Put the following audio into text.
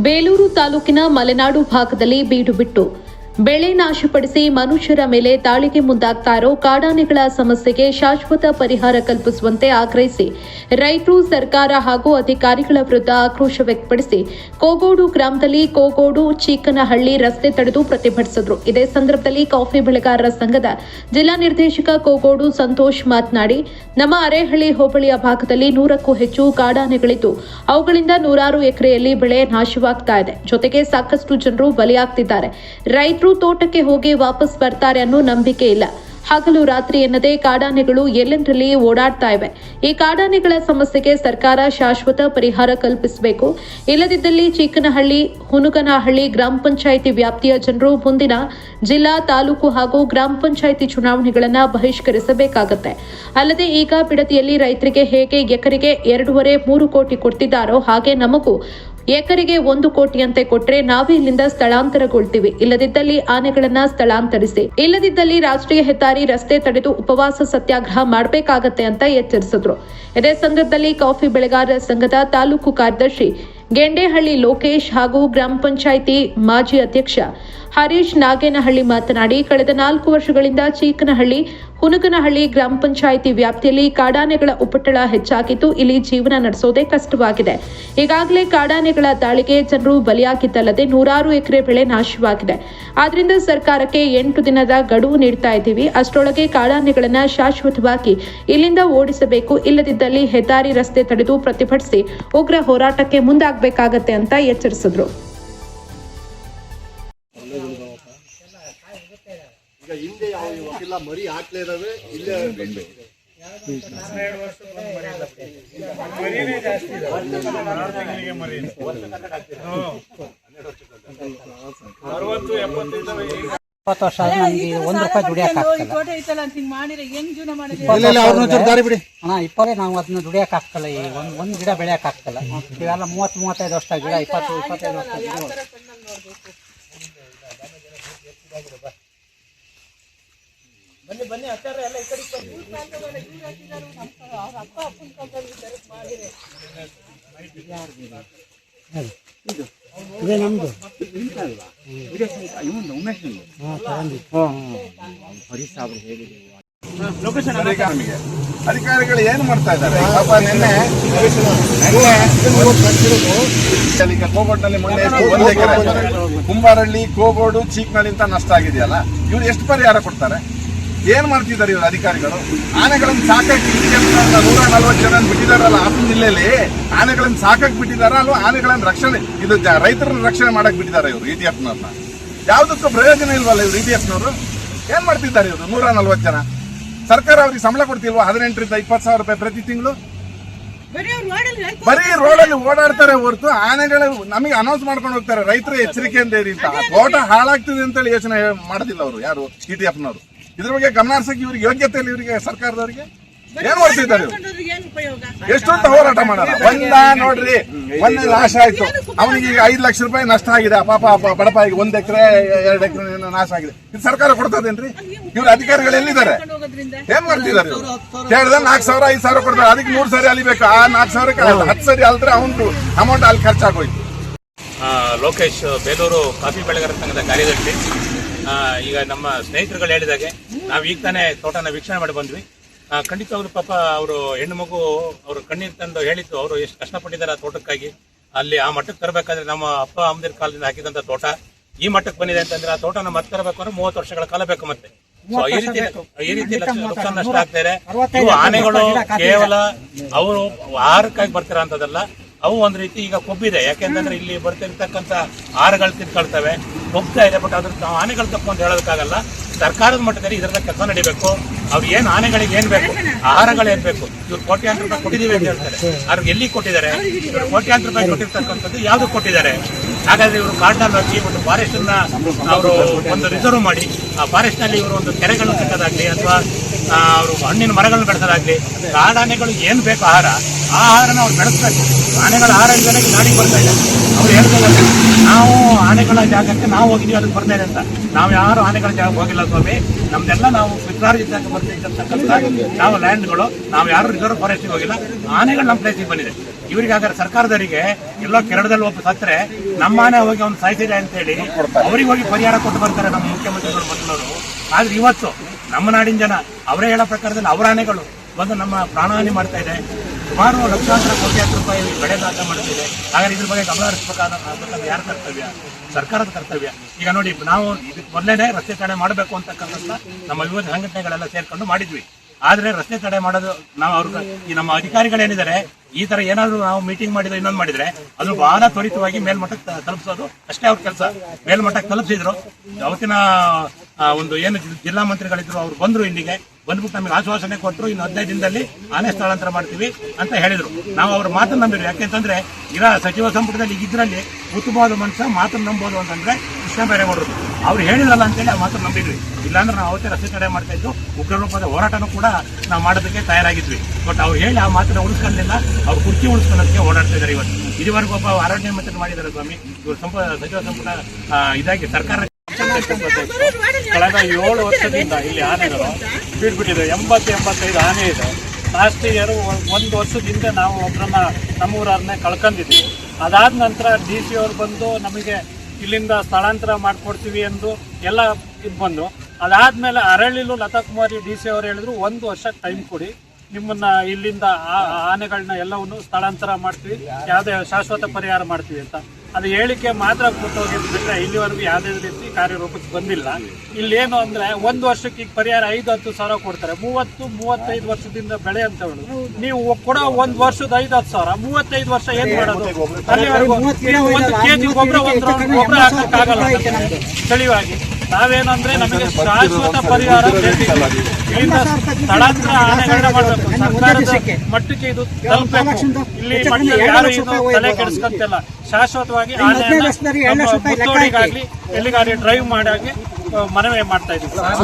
ಬೇಲೂರು ತಾಲೂಕಿನ ಮಲೆನಾಡು ಭಾಗದಲ್ಲಿ ಬೀಡು ಬಿಟ್ಟು ಬೆಳೆ ನಾಶಪಡಿಸಿ ಮನುಷ್ಯರ ಮೇಲೆ ದಾಳಿಗೆ ಮುಂದಾಗ್ತಾ ಇರೋ ಕಾಡಾನೆಗಳ ಸಮಸ್ಯೆಗೆ ಶಾಶ್ವತ ಪರಿಹಾರ ಕಲ್ಪಿಸುವಂತೆ ಆಗ್ರಹಿಸಿ ರೈತರು ಸರ್ಕಾರ ಹಾಗೂ ಅಧಿಕಾರಿಗಳ ವಿರುದ್ಧ ಆಕ್ರೋಶ ವ್ಯಕ್ತಪಡಿಸಿ ಕೋಗೋಡು ಗ್ರಾಮದಲ್ಲಿ ಕೋಗೋಡು ಚೀಕನಹಳ್ಳಿ ರಸ್ತೆ ತಡೆದು ಪ್ರತಿಭಟಿಸಿದರು. ಇದೇ ಸಂದರ್ಭದಲ್ಲಿ ಕಾಫಿ ಬೆಳೆಗಾರರ ಸಂಘದ ಜಿಲ್ಲಾ ನಿರ್ದೇಶಕ ಕೋಗೋಡು ಸಂತೋಷ್ ಮಾತನಾಡಿ, ನಮ್ಮ ಅರೇಹಳ್ಳಿ ಹೋಬಳಿಯ ಭಾಗದಲ್ಲಿ 100ಕ್ಕೂ ಹೆಚ್ಚು ಕಾಡಾನೆಗಳಿದ್ದು ಅವುಗಳಿಂದ ನೂರಾರು ಎಕರೆಯಲ್ಲಿ ಬೆಳೆ ನಾಶವಾಗ್ತಾ ಇದೆ. ಜೊತೆಗೆ ಸಾಕಷ್ಟು ಜನರು ಬಲಿಯಾಗ್ತಿದ್ದಾರೆ. ರೈತರು ತೋಟಕ್ಕೆ ಹೋಗಿ ವಾಪಸ್ ಬರ್ತಾರೆ ಅನ್ನೋ ನಂಬಿಕೆ ಇಲ್ಲ. ಹಗಲು ರಾತ್ರಿ ಎನ್ನದೇ ಕಾಡಾನೆಗಳು ಎಲ್ಲೆಂದರಲ್ಲಿ ಓಡಾಡ್ತಾ ಇವೆ. ಈ ಕಾಡಾನೆಗಳ ಸಮಸ್ಯೆಗೆ ಸರ್ಕಾರ ಶಾಶ್ವತ ಪರಿಹಾರ ಕಲ್ಪಿಸಬೇಕು. ಇಲ್ಲದಿದ್ದಲ್ಲಿ ಚೀಕನಹಳ್ಳಿ, ಹುನುಗನಹಳ್ಳಿ ಗ್ರಾಮ ಪಂಚಾಯಿತಿ ವ್ಯಾಪ್ತಿಯ ಜನರು ಮುಂದಿನ ಜಿಲ್ಲಾ, ತಾಲೂಕು ಹಾಗೂ ಗ್ರಾಮ ಪಂಚಾಯಿತಿ ಚುನಾವಣೆಗಳನ್ನು ಬಹಿಷ್ಕರಿಸಬೇಕಾಗುತ್ತೆ. ಅಲ್ಲದೆ ಈಗ ಬಿಡದಿಯಲ್ಲಿ ರೈತರಿಗೆ ಹೇಗೆ ಎಕರೆಗೆ 2.5-3 ಕೋಟಿ ಕೊಡ್ತಿದ್ದಾರೋ ಹಾಗೆ ನಮಗೂ ಎಕರೆಗೆ 1 ಕೋಟಿಯಂತೆ ಕೊಟ್ರೆ ನಾವೇ ಇಲ್ಲಿಂದ ಸ್ಥಳಾಂತರಗೊಳ್ತೀವಿ. ಇಲ್ಲದಿದ್ದಲ್ಲಿ ಆನೆಗಳನ್ನ ಸ್ಥಳಾಂತರಿಸಿ, ಇಲ್ಲದಿದ್ದಲ್ಲಿ ರಾಷ್ಟ್ರೀಯ ಹೆದ್ದಾರಿ ರಸ್ತೆ ತಡೆದು ಉಪವಾಸ ಸತ್ಯಾಗ್ರಹ ಮಾಡಬೇಕಾಗತ್ತೆ ಅಂತ ಎಚ್ಚರಿಸಿದ್ರು. ಇದೇ ಸಂದರ್ಭದಲ್ಲಿ ಕಾಫಿ ಬೆಳೆಗಾರರ ಸಂಘದ ತಾಲೂಕು ಕಾರ್ಯದರ್ಶಿ ಗೆಂಡೇಹಳ್ಳಿ ಲೋಕೇಶ್ ಹಾಗೂ ಗ್ರಾಮ ಪಂಚಾಯಿತಿ ಮಾಜಿ ಅಧ್ಯಕ್ಷ ಹರೀಶ್ ನಾಗೇನಹಳ್ಳಿ ಮಾತನಾಡಿ, ಕಳೆದ 4 ವರ್ಷಗಳಿಂದ ಚೀಕನಹಳ್ಳಿ, ಹುನುಗನಹಳ್ಳಿ ಗ್ರಾಮ ಪಂಚಾಯಿತಿ ವ್ಯಾಪ್ತಿಯಲ್ಲಿ ಕಾಡಾನೆಗಳ ಉಪಟಳ ಹೆಚ್ಚಾಗಿದ್ದು ಇಲ್ಲಿ ಜೀವನ ನಡೆಸೋದೇ ಕಷ್ಟವಾಗಿದೆ. ಈಗಾಗಲೇ ಕಾಡಾನೆಗಳ ದಾಳಿಗೆ ಜನರು ಬಲಿಯಾಗಿದ್ದಲ್ಲದೆ ನೂರಾರು ಎಕರೆ ಬೆಳೆ ನಾಶವಾಗಿದೆ. ಆದ್ರಿಂದ ಸರ್ಕಾರಕ್ಕೆ 8 ದಿನದ ಗಡುವು ನೀಡ್ತಾ ಇದ್ದೀವಿ. ಅಷ್ಟರೊಳಗೆ ಕಾಡಾನೆಗಳನ್ನ ಶಾಶ್ವತವಾಗಿ ಇಲ್ಲಿಂದ ಓಡಿಸಬೇಕು. ಇಲ್ಲದಿದ್ದಲ್ಲಿ ಹೆದ್ದಾರಿ ರಸ್ತೆ ತಡೆದು ಪ್ರತಿಭಟಿಸಿ ಉಗ್ರ ಹೋರಾಟಕ್ಕೆ ಮುಂದಾಗಬೇಕಾಗತ್ತೆ ಅಂತ ಎಚ್ಚರಿಸಿದ್ರು. ಈಗ ಹಿಂದೆ ಯಾವ ಮರಿ ಹಾಕ್ಲೇ ಇದಾವೆ ಇಲ್ಲೇ ವರ್ಷ ನನಗೆ 1 ರೂಪಾಯಿ ದುಡಿಯಕ್ಕೆ ಆಗ್ತಲ್ಲ. ನಾವು ಅದನ್ನ ದುಡಿಯಕ್ಕೆ ಆಗ್ತಲ್ಲ. ಈ ಒಂದು ಗಿಡ ಬೆಳೆಯಕ್ಕೆ ಆಗ್ತಲ್ಲ. ಇವೆಲ್ಲ 30-35 ವರ್ಷ ಗಿಡ, 20-25 ವರ್ಷ ಗಿಡ. ಬನ್ನಿ ಆಚಾರ ಎಲ್ಲ ಈ ಕಡೆ ಇದೇ ನಮ್ದು ಅಧಿಕಾರಿಗಳು ಏನು ಮಾಡ್ತಾ ಇದ್ದಾರೆ? ಕೋಗೋಡ್ನಲ್ಲಿ ಮೊನ್ನೆ 1 ಎಕರೆ, ಕುಂಬಾರಳ್ಳಿ, ಕೋಗೋಡು, ಚೀಕ್ನಳ್ಳಿ ಅಂತ ನಷ್ಟ ಆಗಿದೆಯಲ್ಲ, ಇವ್ರು ಎಷ್ಟು ಪರಿಹಾರ ಕೊಡ್ತಾರೆ? ಏನ್ ಮಾಡ್ತಿದ್ದಾರೆ ಇವರು ಅಧಿಕಾರಿಗಳು? ಆನೆಗಳನ್ನು ಸಾಕಕ್ಕೆ 140 ಜನ ಬಿಟ್ಟಿದಾರಲ್ಲ ಹಾಸನ ಜಿಲ್ಲೆಯಲ್ಲಿ, ಆನೆಗಳನ್ನು ಸಾಕಕ್ಕೆ ಬಿಟ್ಟಿದಾರ ಅಲ್ವಾ? ಆನೆಗಳನ್ನು ರಕ್ಷಣೆ, ಇದು ರೈತರನ್ನ ರಕ್ಷಣೆ ಮಾಡಕ್ ಬಿಟ್ಟಿದ್ದಾರೆ ಇವರು ಇಡಿಎಫ್ನವ್ರನ್ನ. ಯಾವ್ದಕ್ಕೂ ಪ್ರಯೋಜನ ಇಲ್ವಲ್ಲ ಇವ್ರು ಇಡಿಎಫ್ನವರು? ಏನ್ ಮಾಡ್ತಿದ್ದಾರೆ ಇವರು? 140 ಜನ. ಸರ್ಕಾರ ಅವ್ರಿಗೆ ಸಂಬಳ ಕೊಡ್ತಿಲ್ವಾ? 18ರಿಂದ 20,000 ರೂಪಾಯಿ ಪ್ರತಿ ತಿಂಗಳು. ಬರೀ ರೋಡಲ್ಲಿ ಓಡಾಡ್ತಾರೆ ಹೊರತು ಆನೆಗಳು ನಮಗೆ ಅನೌನ್ಸ್ ಮಾಡ್ಕೊಂಡು ಹೋಗ್ತಾರೆ, ರೈತರ ಎಚ್ಚರಿಕೆಯಿಂದ ಇರಿ ಅಂತ. ತೋಟ ಹಾಳಾಗ್ತಿದೆ ಅಂತೇಳಿ ಯೋಚನೆ ಮಾಡೋದಿಲ್ಲ ಅವರು, ಯಾರು ಇಡಿಎಫ್ನವರು. ಇದ್ರ ಬಗ್ಗೆ ಗಮನ ಹರಿಸಕ್ಕೆ ಇವ್ರಿಗೆ ಯೋಗ್ಯತೆ ಇಲ್ಲ. ಇವರಿಗೆ ಸರ್ಕಾರದವರಿಗೆ ಏನ್ ಮಾಡ್ತಿದ್ದಾರೆ? ಎಷ್ಟೊಂದು ಹೋರಾಟ ಮಾಡೋಣ. ನೋಡ್ರಿ, ಮೊನ್ನೆ ನಾಶ ಆಯ್ತು, ಅವನಿಗೆ ಈಗ 5 ಲಕ್ಷ ರೂಪಾಯಿ ನಷ್ಟ ಆಗಿದೆ. ಪಾಪ ಬಡಪಾಯಿಗೆ 1 ಎಕರೆ 2 ಎಕರೆ ನಾಶ ಆಗಿದೆ. ಇದು ಸರ್ಕಾರ ಕೊಡ್ತದೇನ್ರಿ? ಇವ್ರ ಅಧಿಕಾರಿಗಳು ಎಲ್ಲಿದ್ದಾರೆ? ಏನ್ ಮಾಡ್ತಿದ್ದಾರೆ? ಕೇಳಿದ್ರೆ 4,000 5,000 ಕೊಡ್ತಾರೆ. ಅದಕ್ಕೆ 100 ಸರಿ ಅಲಿಬೇಕು. ಆ 4,000ಕ್ಕೆ 10 ಸರಿ ಅಲ್ದ್ರೆ ಅವನು ಅಮೌಂಟ್ ಅಲ್ಲಿ ಖರ್ಚಾಗೋಯ್ತು. ಲೋಕೇಶ್, ಬೇಲೂರು ಕಾಫಿ ಬೆಳೆಗಾರರ ಸಂಘದ ಕಾರ್ಯದರ್ಶಿ. ಈಗ ನಮ್ಮ ಸ್ನೇಹಿತರುಗಳು ಹೇಳಿದಾಗೆ ನಾವು ಈಗ ತಾನೇ ತೋಟನ ವೀಕ್ಷಣೆ ಮಾಡಿ ಬಂದ್ವಿ. ಖಂಡಿತವಾಗ್ಲೂ ಪಾಪ ಅವರು ಹೆಣ್ಣು ಮಗು ಅವರು ಕಣ್ಣೀರು ತಂದು ಹೇಳಿದ್ದು, ಅವರು ಎಷ್ಟು ಕಷ್ಟಪಟ್ಟಿದ್ದಾರೆ ಆ ತೋಟಕ್ಕಾಗಿ. ಅಲ್ಲಿ ಆ ಮಟ್ಟಕ್ಕೆ ತರಬೇಕಾದ್ರೆ ನಮ್ಮ ಅಪ್ಪ ಅಮ್ಮದಿರ ಕಾಲದಿಂದ ಹಾಕಿದಂತ ತೋಟ ಈ ಮಟ್ಟಕ್ಕೆ ಬಂದಿದೆ ಅಂತಂದ್ರೆ ಆ ತೋಟನ ಮತ್ತೆ ತರಬೇಕು ಅಂದ್ರೆ 30 ವರ್ಷಗಳ ಕಾಲ ಬೇಕು. ಮತ್ತೆ ಈ ರೀತಿ ನುಕ್ಸಾನ ನಷ್ಟ ಆಗ್ತಾ ಇದೆ. ಇವು ಆನೆಗಳು ಕೇವಲ ಅವರು ಆಹಾರಕ್ಕಾಗಿ ಬರ್ತಾರ ಅಂತದಲ್ಲ, ಅವು ಒಂದ್ ರೀತಿ ಈಗ ಕೊಬ್ಬಿದೆ. ಯಾಕೆಂತಂದ್ರೆ ಇಲ್ಲಿ ಬರ್ತಿರ್ತಕ್ಕಂಥ ಆಹಾರಗಳು ತಿನ್ಕೊಳ್ತವೆ, ಹೋಗ್ತಾ ಇದೆ. ಬಟ್ ಅದ್ರ ಆನೆಗಳು ತಪ್ಪು ಅಂತ ಹೇಳೋದಕ್ಕಾಗಲ್ಲ. ಸರ್ಕಾರದ ಮಟ್ಟದಲ್ಲಿ ಇದರ ಕೆಲಸ ನಡೀಬೇಕು. ಅವ್ರು ಏನ್ ಆನೆಗಳಿಗೆ ಏನ್ ಬೇಕು, ಆಹಾರಗಳು ಏನ್ ಬೇಕು, ಇವ್ರು ಕೋಟ್ಯಾಂತರ ರೂಪಾಯಿ ಕೊಟ್ಟಿದೀವಿ ಅಂತ ಹೇಳ್ತಾರೆ. ಅವ್ರಿಗೆ ಎಲ್ಲಿ ಕೊಟ್ಟಿದ್ದಾರೆ? ಇವರು ಕೋಟ್ಯಾಂತರ ರೂಪಾಯಿ ಕೊಟ್ಟಿರ್ತಕ್ಕಂಥದ್ದು ಯಾವ್ದು ಕೊಟ್ಟಿದ್ದಾರೆ? ಹಾಗಾದ್ರೆ ಇವರು ಕಾಡ್ನಲ್ಲಿ ಹಚ್ಚಿ ಒಂದು ಫಾರೆಸ್ಟ್ ಅನ್ನ ಅವರು ಒಂದು ರಿಸರ್ವ್ ಮಾಡಿ, ಆ ಫಾರೆಸ್ಟ್ ನಲ್ಲಿ ಇವರು ಒಂದು ಕೆರೆಗಳನ್ನು ಕಟ್ಟೋದಾಗ್ಲಿ ಅಥವಾ ಅವರು ಹಣ್ಣಿನ ಮರಗಳನ್ನು ಬೆಳೆಸೋದಾಗ್ಲಿ, ಕಾಡಾನೆಗಳು ಏನ್ ಬೇಕು ಆಹಾರ, ಆ ಆಹಾರನ ಅವ್ರು ಬೆಳೆಸ್ಬೇಕು. ಆನೆಗಳ ಆಹಾರ ಇಲ್ಲದೆ ನಾಡಿಗೆ ಬರ್ತಾ ಇದೆ. ಅವ್ರು ಹೇಳ್ಬೋದು ನಾವು ಆನೆಗಳ ಜಾಗಕ್ಕೆ ನಾವು ಹೋಗಿದೀವಿ ಅದಕ್ಕೆ ಬರ್ತಾ ಇದೆ ಅಂತ. ನಾವು ಯಾರು ಆನೆಗಳ ಜಾಗಕ್ಕೆ ಹೋಗಿಲ್ಲ ಸ್ವಾಮಿ. ನಮ್ದೆಲ್ಲ ನಾವು ಪಿತ್ರಾರ್ಜಿತ ಬರ್ತಿರ್ತಕ್ಕಂಥ ನಾವು ಲ್ಯಾಂಡ್ಗಳು, ನಾವು ಯಾರು ರಿಸರ್ವ್ ಫಾರೆಸ್ಟ್ಗೆ ಹೋಗಿಲ್ಲ. ಆನೆಗಳು ನಮ್ಮ ಪ್ಲೇಸಿಗೆ ಬಂದಿದೆ. ಇವರಿಗಾದ್ರೆ ಸರ್ಕಾರದವರಿಗೆ ಎಲ್ಲೋ ಕೆರಡದಲ್ಲಿ ಒಬ್ಬ ಸತ್ತರೆ ನಮ್ಮ ಆನೆ ಹೋಗಿ ಅವ್ನು ಸಾಯ್ತಿದೆ ಅಂತ ಹೇಳಿ ಅವ್ರಿಗೆ ಹೋಗಿ ಪರಿಹಾರ ಕೊಟ್ಟು ಬರ್ತಾರೆ ನಮ್ಮ ಮುಖ್ಯಮಂತ್ರಿಗಳು ಮೊದಲವರು. ಆದ್ರೆ ಇವತ್ತು ನಮ್ಮ ನಾಡಿನ ಜನ ಅವರೇ ಹೇಳೋ ಪ್ರಕಾರದಲ್ಲಿ ಅವರ ಆನೆಗಳು ಬಂದು ನಮ್ಮ ಪ್ರಾಣಹಾನಿ ಮಾಡ್ತಾ ಇದೆ. ಸುಮಾರು ಲಕ್ಷಾಂತರ ಕೋಟ್ಯಾಂತರ ರೂಪಾಯಿ ಬೆಳೆ ನಾಶ ಮಾಡ್ತಿದೆ. ಹಾಗಾದ್ರೆ ಇದ್ರ ಬಗ್ಗೆ ಗಮನ ಹರಿಸಬೇಕಾದ ಯಾರ ಕರ್ತವ್ಯ? ಸರ್ಕಾರದ ಕರ್ತವ್ಯ. ಈಗ ನೋಡಿ, ನಾವು ಇದಕ್ಕೆ ಮೊದಲೇನೆ ರಸ್ತೆ ತಡೆ ಮಾಡಬೇಕು ಅಂತಕ್ಕಂಥ ನಮ್ಮ ವಿವಿಧ ಸಂಘಟನೆಗಳೆಲ್ಲ ಸೇರ್ಕೊಂಡು ಮಾಡಿದ್ವಿ. ಆದ್ರೆ ರಸ್ತೆ ತಡೆ ಮಾಡೋದು ನಾವು ಈ ನಮ್ಮ ಅಧಿಕಾರಿಗಳೇನಿದ್ದಾರೆ ಈ ತರ ಏನಾದ್ರು ನಾವು ಮೀಟಿಂಗ್ ಮಾಡಿದ್ರೆ ಇನ್ನೊಂದು ಮಾಡಿದ್ರೆ ಅದು ಬಹಳ ತ್ವರಿತವಾಗಿ ಮೇಲ್ಮಟ್ಟಕ್ಕೆ ತಲುಪಿಸೋದು ಅಷ್ಟೇ ಅವ್ರ ಕೆಲಸ. ಮೇಲ್ಮಟ್ಟಕ್ಕೆ ತಲುಪಿಸಿದ್ರು. ಅವತ್ತಿನ ಒಂದು ಏನು ಜಿಲ್ಲಾ ಮಂತ್ರಿಗಳಿದ್ರು ಅವ್ರು ಬಂದ್ರು, ಇಲ್ಲಿಗೆ ಬಂದ್ಬಿಟ್ಟು ನಮಗೆ ಆಶ್ವಾಸನೆ ಕೊಟ್ಟರು, ಇನ್ನು 15 ದಿನದಲ್ಲಿ ಆನೆ ಸ್ಥಳಾಂತರ ಮಾಡ್ತೀವಿ ಅಂತ ಹೇಳಿದ್ರು. ನಾವು ಅವ್ರ ಮಾತನ್ನು ನಂಬಿದ್ವಿ. ಯಾಕೆಂತಂದ್ರೆ ಸಚಿವ ಸಂಪುಟದಲ್ಲಿ ಇದರಲ್ಲಿ ಉತ್ತಮವಾದ ಮನುಷ್ಯ ಮಾತನ್ನು ನಂಬೋದು ಅಂತಂದ್ರೆ ಕೃಷ್ಣ ಬೈರೇಗೌಡರು ಅವ್ರು ಹೇಳಿದ್ರಲ್ಲ ಅಂತೇಳಿ ಆ ಮಾತನ್ನು ನಂಬಿದ್ವಿ. ಇಲ್ಲಾಂದ್ರೆ ನಾವು ಅವತ್ತೇ ರಸ್ತೆ ತಡೆ ಮಾಡ್ತಾ ಇದ್ದು ಉಗ್ರ ರೂಪದ ಹೋರಾಟನೂ ಕೂಡ ನಾವು ಮಾಡೋದಕ್ಕೆ ತಯಾರಾಗಿದ್ವಿ. ಬಟ್ ಅವ್ರು ಹೇಳಿ ಆ ಮಾತನ್ನ ಉಳಿಸ್ಕೊಳ್ಳಿಲ್ಲ. ಅವ್ರು ಕುರ್ಚಿ ಉಳಿಸ್ಕೊಳ್ಳೋದಕ್ಕೆ ಓಡಾಡ್ತಾ ಇದ್ದಾರೆ. ಇವತ್ತು ಇದುವರೆಗೂ ಒಬ್ಬ ಅರಣ್ಯ ಮಂತ್ರಿ ಮಾಡಿದ್ದಾರೆ ಸ್ವಾಮಿ. ಇವರು ಸಚಿವ ಸಂಪುಟ ಇದಾಗಿ ಸರ್ಕಾರ ಕಳೆದ 7 ವರ್ಷದಿಂದ ಇಲ್ಲಿ ಆನೆಗಳು ಬಿಟ್ಬಿಟ್ಟಿದೆ. 80-85 ಆನೆ ಇದೆ. ಲಾಸ್ಟ್ ಇಯರ್ 1 ವರ್ಷದಿಂದ ನಾವು ಒಬ್ಬರನ್ನ ನಮ್ಮೂರನ್ನೇ ಕಳ್ಕೊಂಡಿದ್ವಿ. ಅದಾದ ನಂತರ DC ಅವ್ರು ಬಂದು ನಮಗೆ ಇಲ್ಲಿಂದ ಸ್ಥಳಾಂತರ ಮಾಡಿಕೊಡ್ತೀವಿ ಎಂದು ಎಲ್ಲ ಇದು ಬಂದು, ಅದಾದ್ಮೇಲೆ ಅರಳಿಲು ಲತಾ ಕುಮಾರಿ DC ಅವರು ಹೇಳಿದ್ರು 1 ವರ್ಷ ಟೈಮ್ ಕೊಡಿ, ನಿಮ್ಮನ್ನ ಇಲ್ಲಿಂದ ಆನೆಗಳನ್ನ ಎಲ್ಲವನ್ನು ಸ್ಥಳಾಂತರ ಮಾಡ್ತೀವಿ, ಯಾವುದೇ ಶಾಶ್ವತ ಪರಿಹಾರ ಮಾಡ್ತೀವಿ ಅಂತ. ಅದು ಹೇಳಿಕೆ ಮಾತ್ರ ಕೊಟ್ಟೋಗಿದ್ದು ಬಿಟ್ಟರೆ ಇಲ್ಲಿವರೆಗೂ ಯಾವುದೇ ರೀತಿ ಕಾರ್ಯರೂಪಕ್ಕೆ ಬಂದಿಲ್ಲ. ಇಲ್ಲೇನು ಅಂದ್ರೆ 1 ವರ್ಷಕ್ಕೆ ಈಗ ಪರಿಹಾರ 5-10 ಸಾವಿರ ಕೊಡ್ತಾರೆ. 30-35 ವರ್ಷದಿಂದ ಬೆಳೆ ಅಂತ ಹೇಳುದು. ನೀವು ಕೊಡೋ 1 ವರ್ಷದ 5-10 ಸಾವಿರ 35 ವರ್ಷ ಏನ್ ಮಾಡೋದು? ಅಲ್ಲಿವರೆಗೂ 1 ಕೆಜಿ ಗೊಬ್ಬರ ಹಾಕಕ್ಕಾಗಲ್ಲ. ಸ್ಥಳೀಯವಾಗಿ ನಾವೇನಂದ್ರೆ ನಮಗೆ ಶಾಶ್ವತ ಪರಿಹಾರ ಬೇಕಿಲ್ಲ. ಇಲ್ಲಿಂದ ಸ್ಥಳಾಂತರ ಆನೆಗಳನ್ನ ಮಾಡಬೇಕು. ಸರ್ಕಾರದ ಮಟ್ಟಕ್ಕೆ ಇದು ತಲುಪಬೇಕು. ಇಲ್ಲಿ ಮಟ್ಟದಲ್ಲಿ ಯಾರು ಇದು ತಲೆ ಕೆಡಿಸ್ಕೊಂತಿಲ್ಲ. ಶಾಶ್ವತವಾಗಿ ಆನೆಯನ್ನ ಮುತ್ತೋಡಿಗಾಗ್ಲಿ ಎಲ್ಲಿಗಾಗಲಿ ಡ್ರೈವ್ ಮಾಡಾಗಿ ಮನವಿ ಮಾಡ್ತಾ ಇದ್ದೀವಿ.